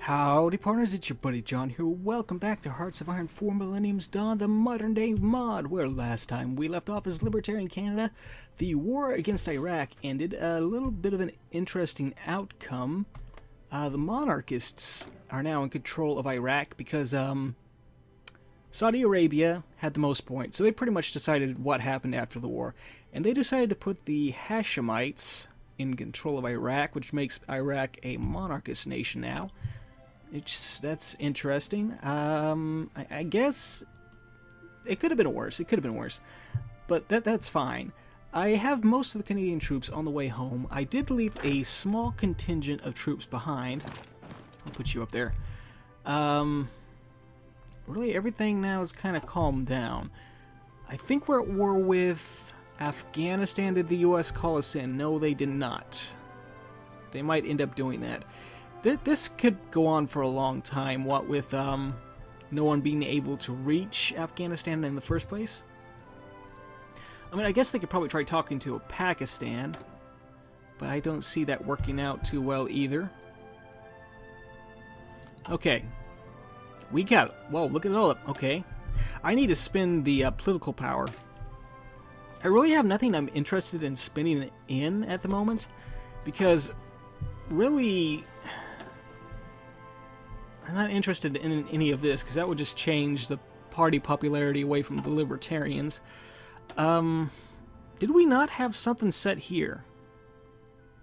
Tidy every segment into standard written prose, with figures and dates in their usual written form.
Howdy partners, it's your buddy John here. Welcome back to Hearts of Iron 4 Millennium's Dawn, the modern day mod, where last time we left off as Libertarian Canada. The war against Iraq ended. A little bit of an interesting outcome. The monarchists are now in control of Iraq because Saudi Arabia had the most points, so they pretty much decided what happened after the war. And they decided to put the Hashemites in control of Iraq, which makes Iraq a monarchist nation now. That's interesting. I guess it could have been worse. It could have been worse, but that's fine. I have most of the Canadian troops on the way home. I did leave a small contingent of troops behind. I'll put you up there. Really, everything now is kind of calmed down. I think we're at war with Afghanistan. Did the U.S. call us in? No, they did not. They might end up doing that. This could go on for a long time, what with no one being able to reach Afghanistan in the first place. I mean, I guess they could probably try talking to Pakistan, but I don't see that working out too well either. Okay. We got it. Whoa, look at it all up. Okay. I need to spend the political power. I really have nothing I'm interested in spending it in at the moment, because really I'm not interested in any of this, because that would just change the party popularity away from the Libertarians. Did we not have something set here?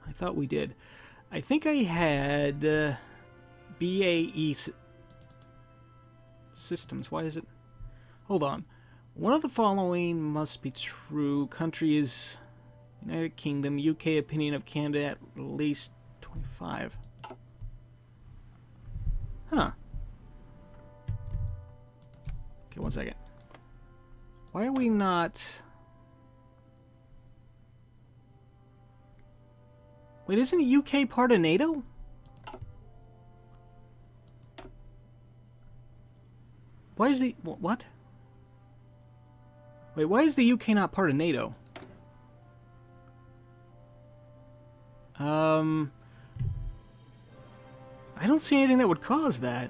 I thought we did. I think I had BAE Systems. Why is it? Hold on. One of the following must be true. Country is United Kingdom. UK opinion of Canada at least 25. Huh. Okay, one second. Why are we not... Wait, isn't the UK part of NATO? Why is the... What? Wait, why is the UK not part of NATO? I don't see anything that would cause that.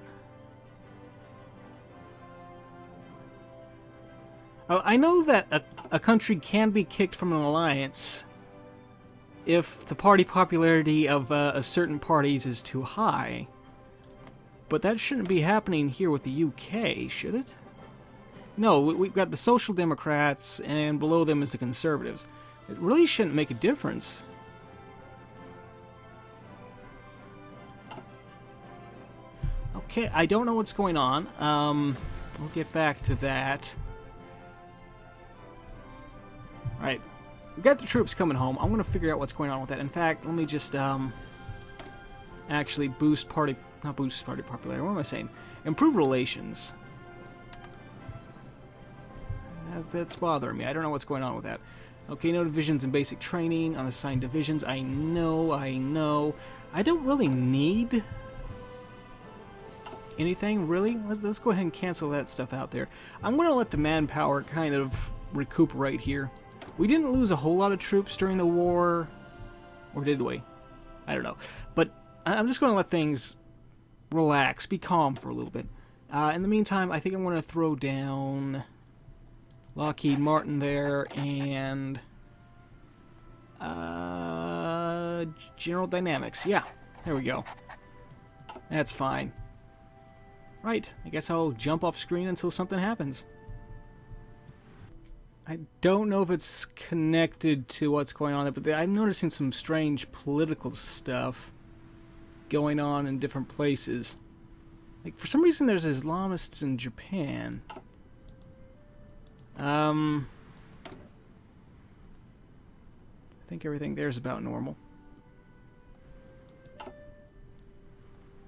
Oh, I know that a country can be kicked from an alliance if the party popularity of a certain parties is too high. But that shouldn't be happening here with the UK, should it? No, we've got the Social Democrats, and below them is the Conservatives. It really shouldn't make a difference. Okay, I don't know what's going on. We'll get back to that. Alright, we've got the troops coming home. I'm going to figure out what's going on with that. In fact, let me just actually boost party... Not boost party popularity, what am I saying? Improve relations. That's bothering me. I don't know what's going on with that. Okay, no divisions in basic training, unassigned divisions. I know. I don't really need anything, really. Let's go ahead and cancel that stuff out there. I'm going to let the manpower kind of recuperate here. We didn't lose a whole lot of troops during the war. Or did we? I don't know. But I'm just going to let things relax, be calm for a little bit. In the meantime, I think I'm going to throw down Lockheed Martin there, and General Dynamics. Yeah, there we go. That's fine. Right, I guess I'll jump off screen until something happens. I don't know if it's connected to what's going on there, but I'm noticing some strange political stuff going on in different places. Like, for some reason there's Islamists in Japan. I think everything there's about normal.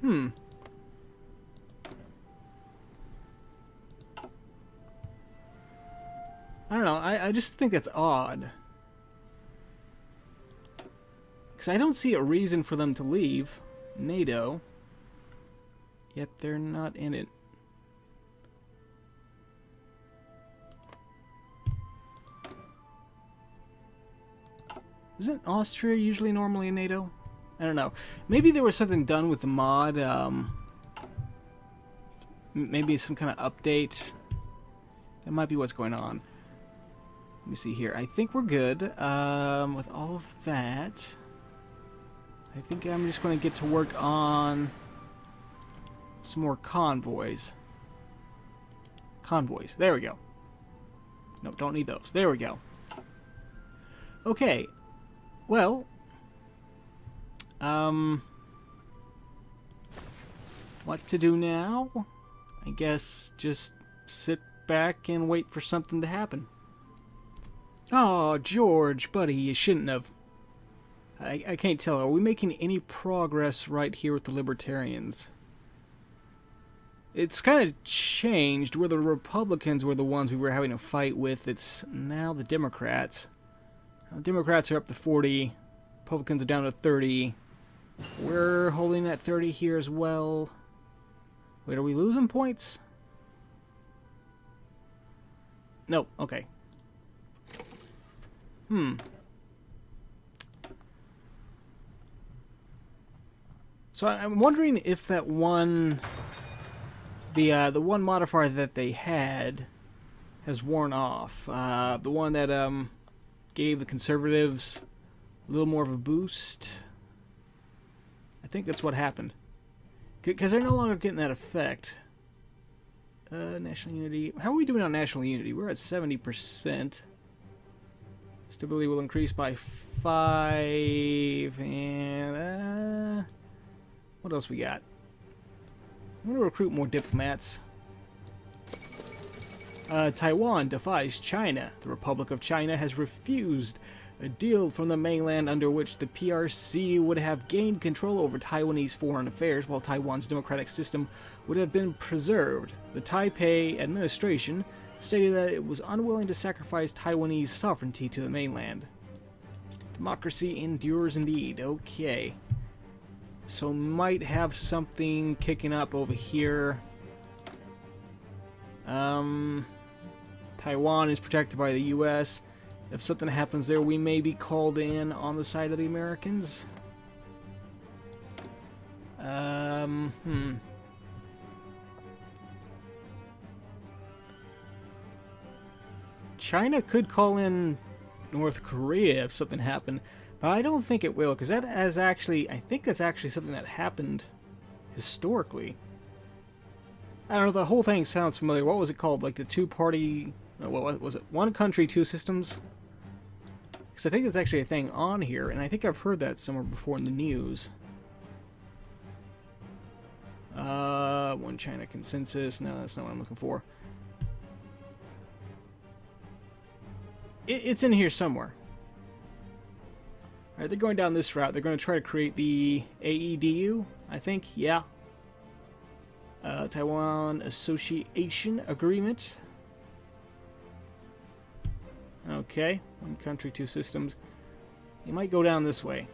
I don't know, I just think that's odd. Because I don't see a reason for them to leave NATO, yet they're not in it. Isn't Austria usually normally in NATO? I don't know. Maybe there was something done with the mod maybe some kind of update. That might be what's going on. Let me see here. I think we're good with all of that. I think I'm just going to get to work on some more convoys. Convoys. There we go. No, don't need those. There we go. Okay. Well, what to do now? I guess just sit back and wait for something to happen. Oh, George, buddy, you shouldn't have. I can't tell. Are we making any progress right here with the Libertarians? It's kind of changed. Where the Republicans were the ones we were having a fight with, it's now the Democrats. Now, Democrats are up to 40. Republicans are down to 30. We're holding that 30 here as well. Wait, are we losing points? No, okay. So I'm wondering if that one, the one modifier that they had has worn off. The one that gave the conservatives a little more of a boost. I think that's what happened. Because they're no longer getting that effect. National unity. How are we doing on national unity? We're at 70%. Stability will increase by 5. And what else we got? I'm going to recruit more diplomats. Taiwan defies China. The Republic of China has refused a deal from the mainland under which the PRC would have gained control over Taiwanese foreign affairs while Taiwan's democratic system would have been preserved. The Taipei administration stated that it was unwilling to sacrifice Taiwanese sovereignty to the mainland. Democracy endures indeed. Okay. So might have something kicking up over here. Taiwan is protected by the U.S. If something happens there, we may be called in on the side of the Americans. China could call in North Korea if something happened, but I don't think it will, because that has actually, I think that's actually something that happened historically. I don't know, the whole thing sounds familiar. What was it called? Like the two-party, no, what was it? One country, two systems? Because I think that's actually a thing on here, and I think I've heard that somewhere before in the news. One China consensus. No, that's not what I'm looking for. It's in here somewhere. Alright, they're going down this route. They're going to try to create the AEDU, I think. Yeah. Taiwan Association Agreement. Okay. One country, two systems. You might go down this way.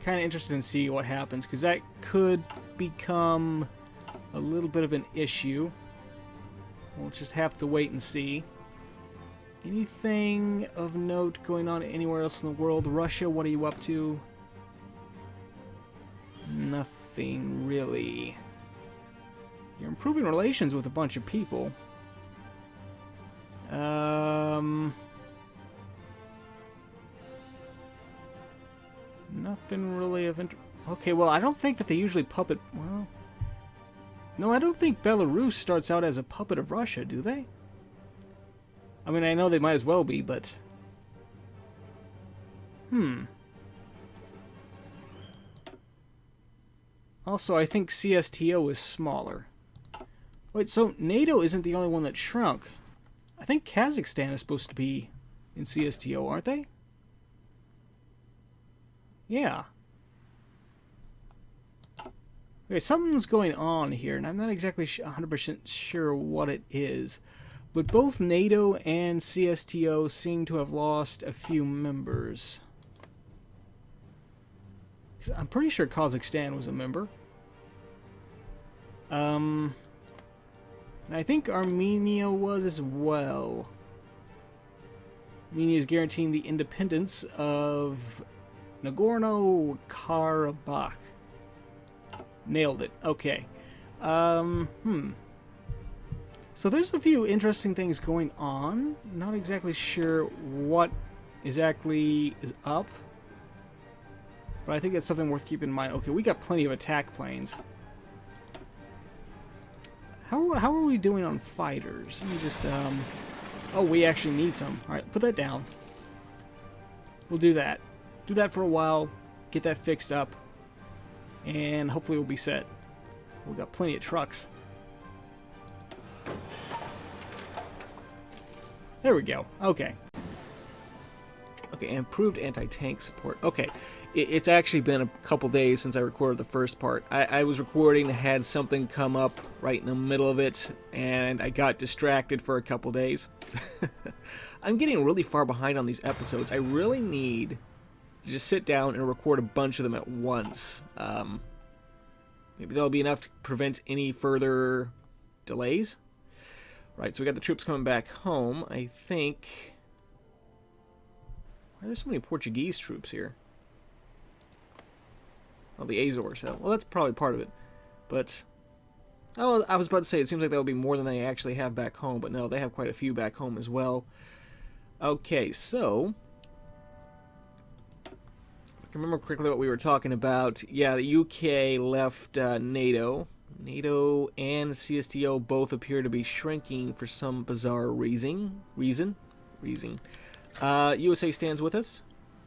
Kind of interested in see what happens, because that could become a little bit of an issue. We'll just have to wait and see. Anything of note going on anywhere else in the world? Russia, what are you up to? Nothing really. You're improving relations with a bunch of people. Nothing really of interest. Okay, well, I don't think that they usually puppet. Well, no, I don't think Belarus starts out as a puppet of Russia, do they? I mean, I know they might as well be, but... Also, I think CSTO is smaller. Wait, so NATO isn't the only one that shrunk. I think Kazakhstan is supposed to be in CSTO, aren't they? Yeah. Okay, something's going on here, and I'm not exactly 100% sure what it is. But both NATO and CSTO seem to have lost a few members. I'm pretty sure Kazakhstan was a member. And I think Armenia was as well. Armenia is guaranteeing the independence of Nagorno-Karabakh. Nailed it. Okay. So there's a few interesting things going on. Not exactly sure what exactly is up. But I think that's something worth keeping in mind. Okay, we got plenty of attack planes. How are we doing on fighters? Let me just, oh, we actually need some. Alright, put that down. We'll do that. Do that for a while. Get that fixed up. And hopefully we'll be set. We got plenty of trucks. There we go. Okay. Okay, improved anti-tank support. Okay, it's actually been a couple days since I recorded the first part. I was recording, had something come up right in the middle of it, and I got distracted for a couple days. I'm getting really far behind on these episodes. I really need to just sit down and record a bunch of them at once. Maybe that'll be enough to prevent any further delays. Right, so we got the troops coming back home. I think... Why are there so many Portuguese troops here? Oh, the Azores. Well, that's probably part of it. But... Oh, I was about to say, it seems like that would be more than they actually have back home. But no, they have quite a few back home as well. Okay, so... If I can remember correctly what we were talking about. Yeah, the UK left NATO. NATO and CSTO both appear to be shrinking for some bizarre reason. USA stands with us.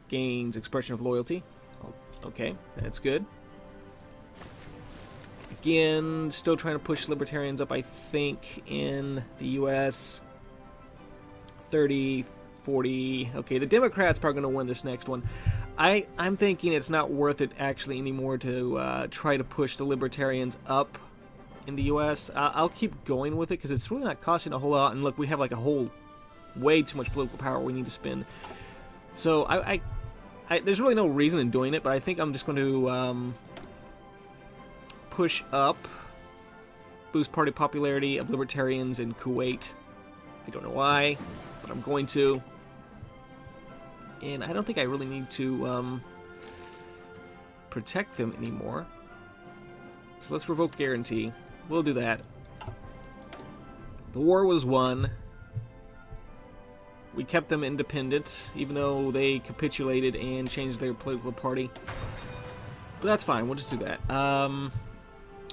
Gains expression of loyalty. Oh, okay, that's good. Again, still trying to push Libertarians up, I think, in the US. 30, 40... Okay, the Democrats are probably going to win this next one. I'm thinking it's not worth it actually anymore to try to push the Libertarians up in the US. I'll keep going with it because it's really not costing a whole lot. And look, we have like a whole way too much political power we need to spend. So there's really no reason in doing it, but I think I'm just going to push up, boost party popularity of Libertarians in Kuwait. I don't know why, but I'm going to. And I don't think I really need to protect them anymore. So let's revoke guarantee. We'll do that. The war was won. We kept them independent, even though they capitulated and changed their political party. But that's fine. We'll just do that.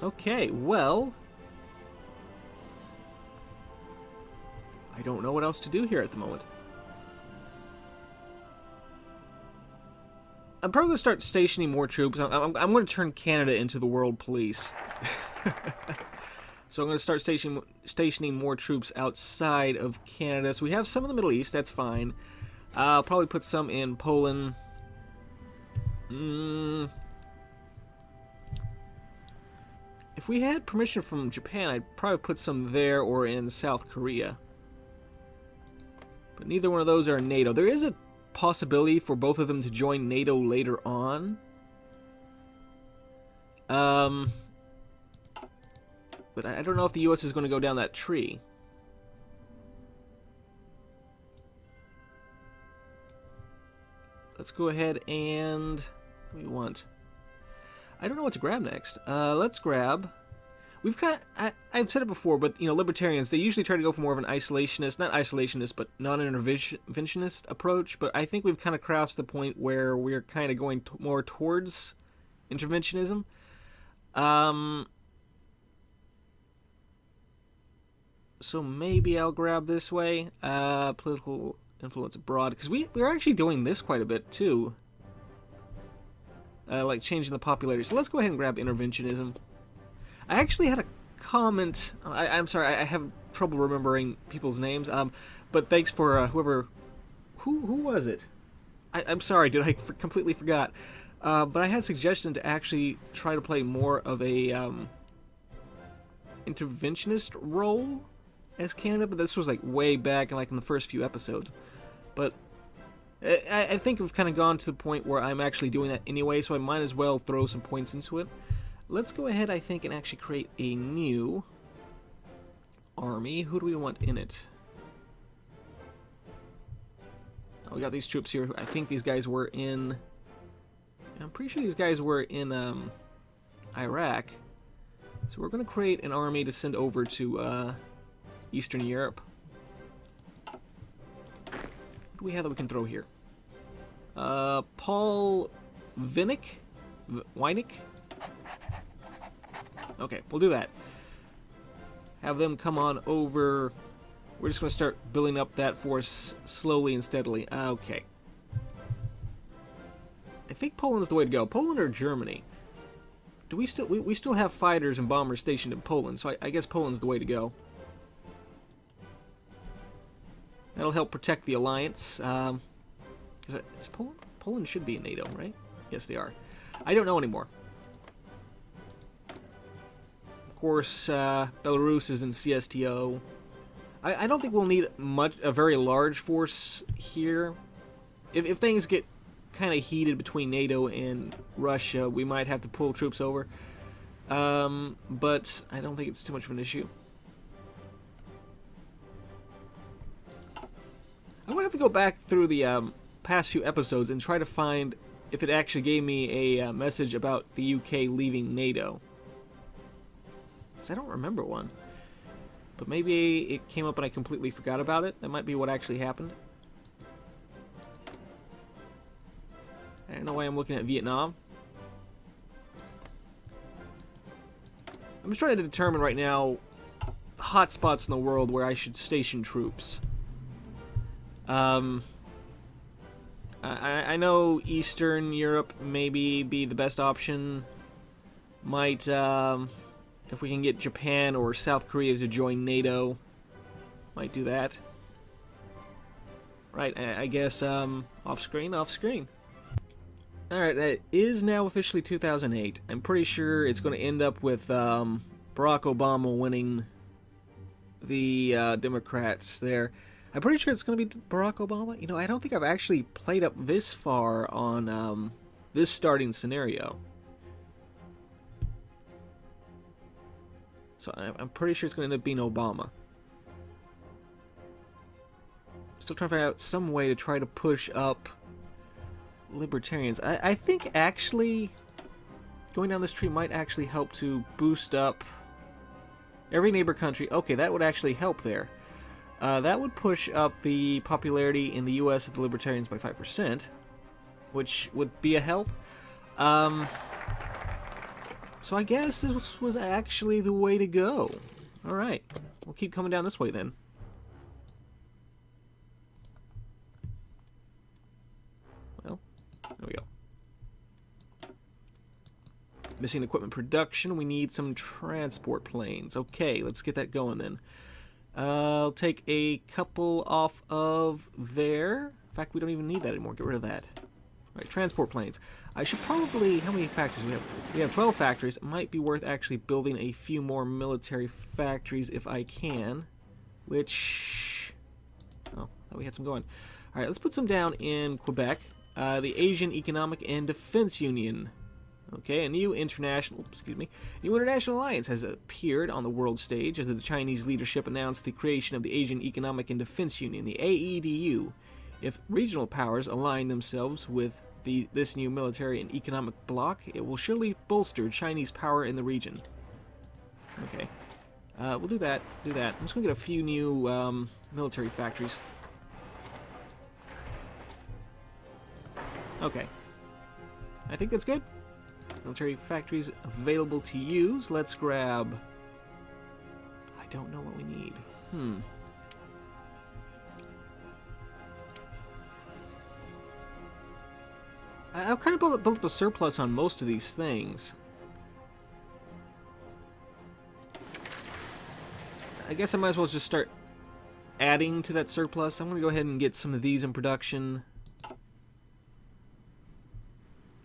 Okay, well... I don't know what else to do here at the moment. I'm probably going to start stationing more troops. I'm going to turn Canada into the world police. So I'm going to start stationing more troops outside of Canada. So we have some in the Middle East. That's fine. I'll probably put some in Poland. If we had permission from Japan, I'd probably put some there or in South Korea. But neither one of those are in NATO. There is a possibility for both of them to join NATO later on. But I don't know if the US is going to go down that tree. Let's go ahead and... What do we want? I don't know what to grab next. Let's grab... We've got... I've said it before, but, you know, Libertarians, they usually try to go for more of an isolationist... Not isolationist, but non-interventionist approach. But I think we've kind of crossed the point where we're kind of going more towards interventionism. So maybe I'll grab this way. Political influence abroad. Because we're actually doing this quite a bit, too. Like changing the popularity. So let's go ahead and grab interventionism. I actually had a comment. I'm sorry, I have trouble remembering people's names. But thanks for whoever. Who was it? I'm sorry, dude. I completely forgot. But I had a suggestion to actually try to play more of a interventionist role as Canada. But this was like way back, in the first few episodes. But I think we've kind of gone to the point where I'm actually doing that anyway, so I might as well throw some points into it. Let's go ahead, I think, and actually create a new army. Who do we want in it? Oh, we got these troops here. I think these guys were in... I'm pretty sure these guys were in Iraq. So we're going to create an army to send over to Eastern Europe. What do we have that we can throw here? Paul Winnick? Okay, we'll do that. Have them come on over. We're just going to start building up that force slowly and steadily. Okay. I think Poland's the way to go. Poland or Germany? Do we still we still have fighters and bombers stationed in Poland, so I guess Poland's the way to go. That'll help protect the alliance. Is Poland? Poland should be in NATO, right? Yes, they are. I don't know anymore. Of course, Belarus is in CSTO. I don't think we'll need a very large force here. If things get kind of heated between NATO and Russia, we might have to pull troops over. But I don't think it's too much of an issue. I'm gonna have to go back through the past few episodes and try to find if it actually gave me a message about the UK leaving NATO. 'Cause I don't remember one. But maybe it came up and I completely forgot about it. That might be what actually happened. I don't know why I'm looking at Vietnam. I'm just trying to determine right now hotspots in the world where I should station troops. I know Eastern Europe maybe be the best option. Might, if we can get Japan or South Korea to join NATO, might do that. Right, I guess, off screen. Alright, it is now officially 2008. I'm pretty sure it's going to end up with, Barack Obama winning the, Democrats there. I'm pretty sure it's going to be Barack Obama. You know, I don't think I've actually played up this far on, this starting scenario. So I'm pretty sure it's going to end up being Obama. Still trying to figure out some way to try to push up Libertarians. I think actually going down this tree might actually help to boost up every neighbor country. Okay, that would actually help there. That would push up the popularity in the U.S. of the Libertarians by 5%, which would be a help. So I guess this was actually the way to go. Alright, we'll keep coming down this way then. Well, there we go. Missing equipment production, we need some transport planes. Okay, let's get that going then. I'll take a couple off of there. In fact, we don't even need that anymore. Get rid of that. Alright, transport planes. I should probably... How many factories we have? We have 12 factories. It might be worth actually building a few more military factories if I can. Which... Oh, thought we had some going. Alright, let's put some down in Quebec. The Asian Economic and Defense Union. Okay, a new international alliance has appeared on the world stage as the Chinese leadership announced the creation of the Asian Economic and Defense Union, the AEDU. If regional powers align themselves with this new military and economic bloc, it will surely bolster Chinese power in the region. Okay, we'll do that. I'm just gonna get a few new military factories. Okay, I think that's good. Military factories available to use. Let's grab... I don't know what we need. I've kind of built up a surplus on most of these things. I guess I might as well just start adding to that surplus. I'm going to go ahead and get some of these in production.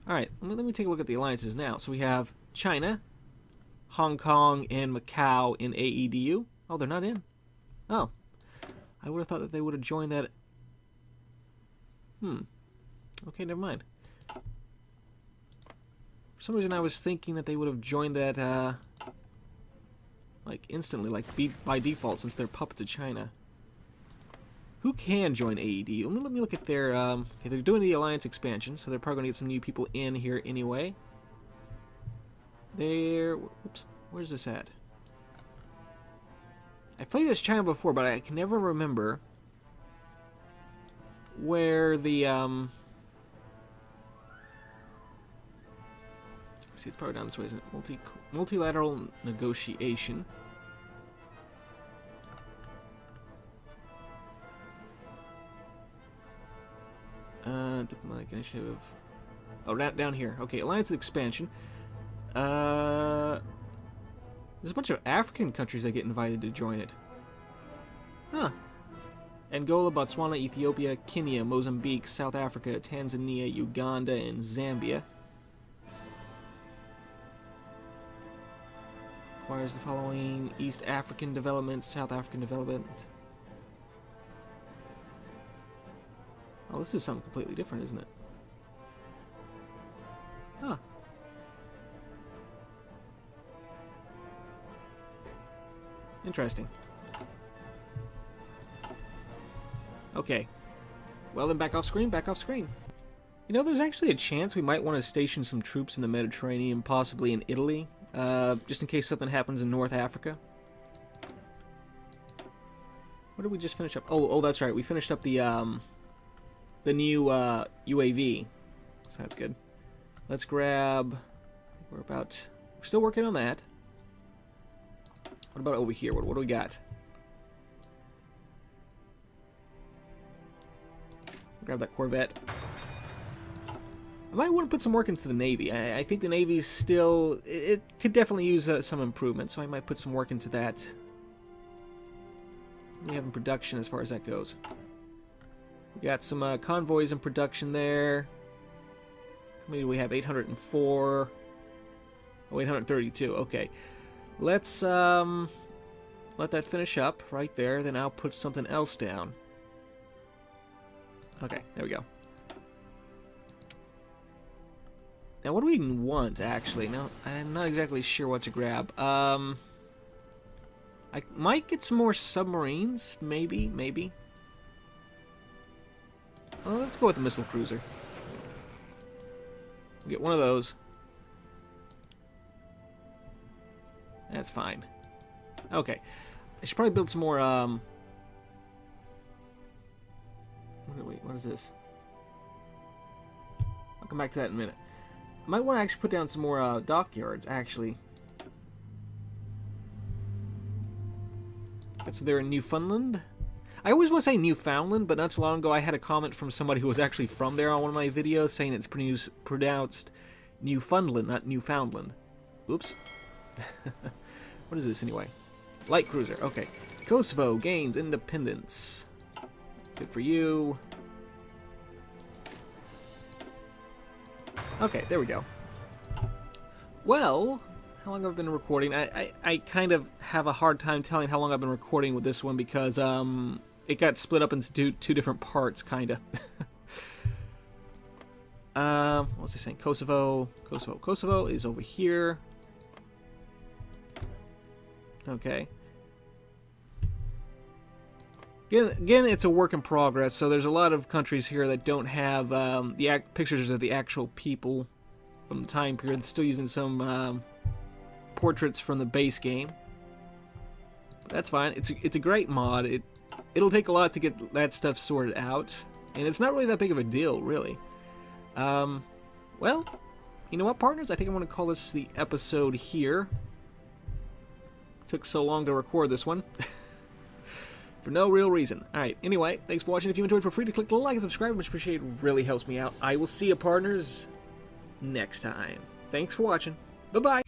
Alright, let me take a look at the alliances now. So we have China, Hong Kong, and Macau in AEDU. Oh, they're not in. Oh. I would have thought that they would have joined that. Okay, never mind. For some reason I was thinking that they would have joined that, like, instantly, like, by default, since they're puppets of China. Who can join AED? Let me look at their, okay, they're doing the alliance expansion, so they're probably going to get some new people in here anyway. there. Oops, where's this at? I played this channel before, but I can never remember where the see, it's probably down this way, isn't it? Multilateral negotiation. Diplomatic initiative. Oh, down here. Okay, alliance expansion. There's a bunch of African countries that get invited to join it. Huh. Angola, Botswana, Ethiopia, Kenya, Mozambique, South Africa, Tanzania, Uganda, and Zambia. Requires the following: East African development, South African development. Oh, this is something completely different, isn't it? Huh. Interesting. Okay. Well then, back off screen, back off screen. You know, there's actually a chance we might want to station some troops in the Mediterranean, possibly in Italy, just in case something happens in North Africa. What did we just finish up? Oh, that's right. We finished up the new UAV. So that's good. Let's grab... We're still working on that. What about over here? What do we got? Grab that Corvette. I might want to put some work into the Navy. I think the Navy's still... It could definitely use some improvement, so I might put some work into that. We have in production as far as that goes. We got some convoys in production there. How many do we have? 804. Oh, 832. Okay. Let's let that finish up right there. Then I'll put something else down. Okay, there we go. Now, what do we want, actually? Now, I'm not exactly sure what to grab. I might get some more submarines, maybe. Well, let's go with the missile cruiser. Get one of those. That's fine. Okay. I should probably build some more, Wait, what is this? I'll come back to that in a minute. I might want to actually put down some more dockyards, actually. That's there in Newfoundland. I always want to say Newfoundland, but not too long ago I had a comment from somebody who was actually from there on one of my videos saying it's pronounced Newfoundland, not Newfoundland. Oops. What is this anyway? Light cruiser, okay. Kosovo gains independence. Good for you. Okay, there we go. Well, how long have I been recording? I kind of have a hard time telling how long I've been recording with this one because it got split up into two different parts, kind of. What was I saying? Kosovo is over here. Okay. Again, it's a work in progress, so there's a lot of countries here that don't have the pictures of the actual people from the time period. They're still using some portraits from the base game. But that's fine. It's a great mod. It'll take a lot to get that stuff sorted out, and it's not really that big of a deal, really. Well, you know what, partners? I think I'm going to call this the episode here. Took so long to record this one. For no real reason. Alright, anyway, thanks for watching. If you enjoyed, feel free to click the like and subscribe, which I appreciate. It really helps me out. I will see you, partners, next time. Thanks for watching. Bye-bye.